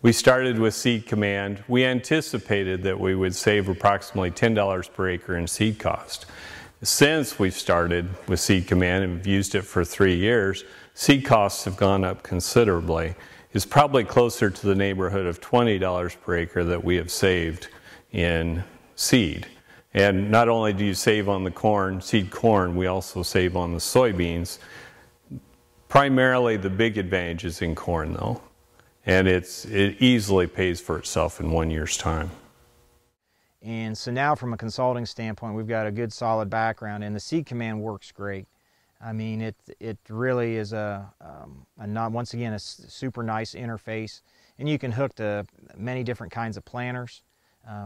We started with SeedCommand. We anticipated that we would save approximately $10 per acre in seed cost. Since we've started with SeedCommand and we've used it for 3 years, seed costs have gone up considerably. It's probably closer to the neighborhood of $20 per acre that we have saved in seed. And not only do you save on the corn, seed corn, we also save on the soybeans. Primarily the big advantage is in corn though. And it easily pays for itself in 1 year's time. And so now from a consulting standpoint, we've got a good solid background, and the SeedCommand works great. I mean, it really is once again, a super nice interface, and you can hook to many different kinds of planters.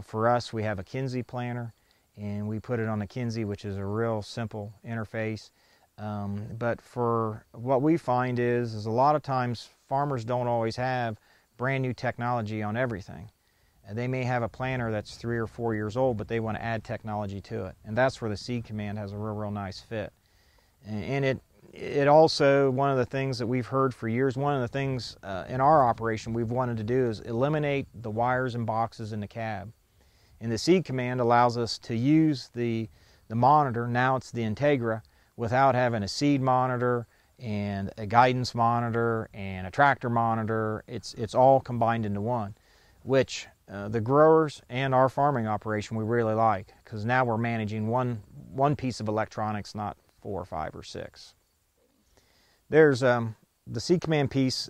For us, we have a Kinsey planter, and we put it on the Kinsey, which is a real simple interface. But for what we find is a lot of times farmers don't always have brand new technology on everything. They may have a planter that's 3 or 4 years old, but they want to add technology to it. And that's where the SeedCommand has a real nice fit. And it also, one of the things that we've heard for years, one of the things in our operation we've wanted to do is eliminate the wires and boxes in the cab. And the SeedCommand allows us to use the monitor, now it's the Integra, without having a seed monitor and a guidance monitor and a tractor monitor. It's all combined into one, which the growers and our farming operation we really like, because now we're managing one piece of electronics, not 4 or 5 or 6. There's the SeedCommand piece.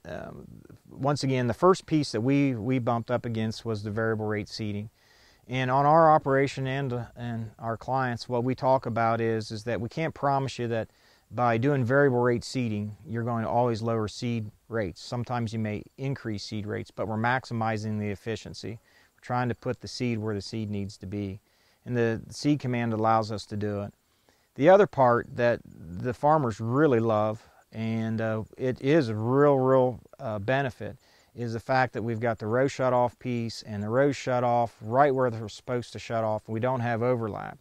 Once again, the first piece that we bumped up against was the variable rate seeding. And on our operation and our clients, what we talk about is that we can't promise you that by doing variable rate seeding, you're going to always lower seed rates. Sometimes you may increase seed rates, but we're maximizing the efficiency. We're trying to put the seed where the seed needs to be. And the SeedCommand allows us to do it. The other part that the farmers really love, and it is a real benefit, is the fact that we've got the row shut-off piece and the rows shut off right where they're supposed to shut off. We don't have overlap.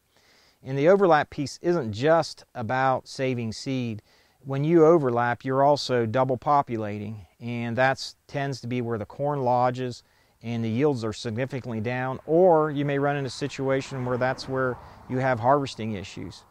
And the overlap piece isn't just about saving seed. When you overlap, you're also double populating, and that tends to be where the corn lodges and the yields are significantly down, or you may run into a situation where that's where you have harvesting issues.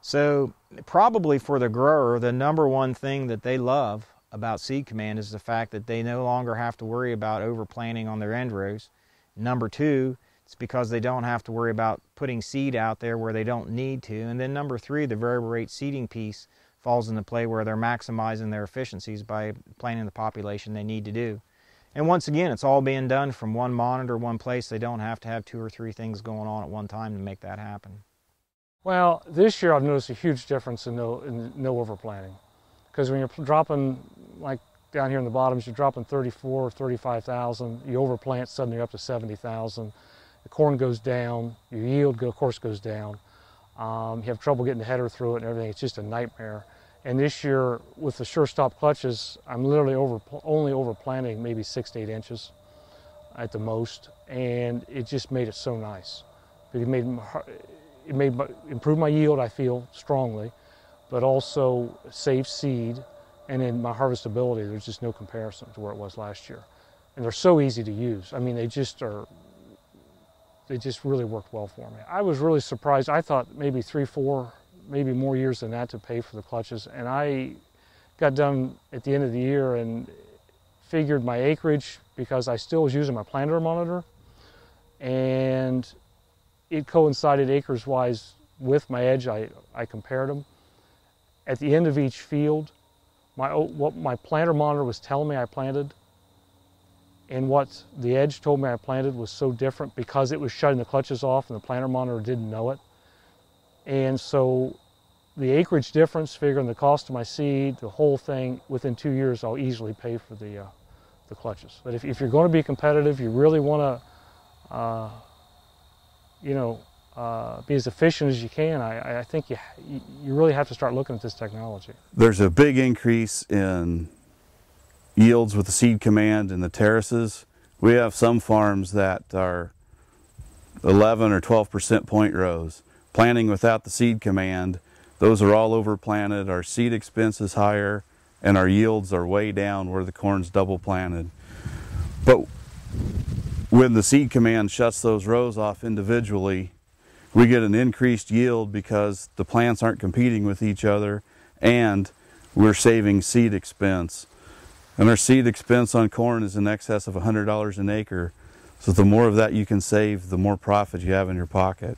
So probably for the grower, the number one thing that they love about SeedCommand is the fact that they no longer have to worry about overplanting on their end rows. Number two, it's because they don't have to worry about putting seed out there where they don't need to. And then number three, the variable rate seeding piece falls into play where they're maximizing their efficiencies by planting the population they need to do. And once again, it's all being done from one monitor, one place. They don't have to have 2 or 3 things going on at one time to make that happen. Well, this year I've noticed a huge difference in no overplanting. Because when you're dropping, like down here in the bottoms, you're dropping 34 or 35,000, you overplant, suddenly you're up to 70,000. The corn goes down, your yield, of course, goes down. You have trouble getting the header through it and everything. It's just a nightmare. And this year, with the sure stop clutches, I'm literally only overplanting maybe 6 to 8 inches at the most, and it just made it so nice. It improved my yield, I feel strongly, but also saved seed, and in my harvestability, there's just no comparison to where it was last year. And they're so easy to use. I mean, they just really worked well for me. I was really surprised. I thought maybe 3, 4, maybe more years than that to pay for the clutches, and I got done at the end of the year and figured my acreage, because I still was using my planter monitor, and it coincided acres-wise with my edge. I compared them. At the end of each field, what my planter monitor was telling me I planted and what the edge told me I planted was so different because it was shutting the clutches off and the planter monitor didn't know it. And so the acreage difference, figuring the cost of my seed, the whole thing, within 2 years I'll easily pay for the clutches. But if you're going to be competitive, you really want to be as efficient as you can, I think you really have to start looking at this technology. There's a big increase in yields with the SeedCommand and the terraces. We have some farms that are 11 or 12% point rows. Planting without the SeedCommand, those are all overplanted, our seed expense is higher, and our yields are way down where the corn's double planted. But when the SeedCommand shuts those rows off individually, we get an increased yield because the plants aren't competing with each other, and we're saving seed expense. And our seed expense on corn is in excess of $100 an acre. So the more of that you can save, the more profit you have in your pocket.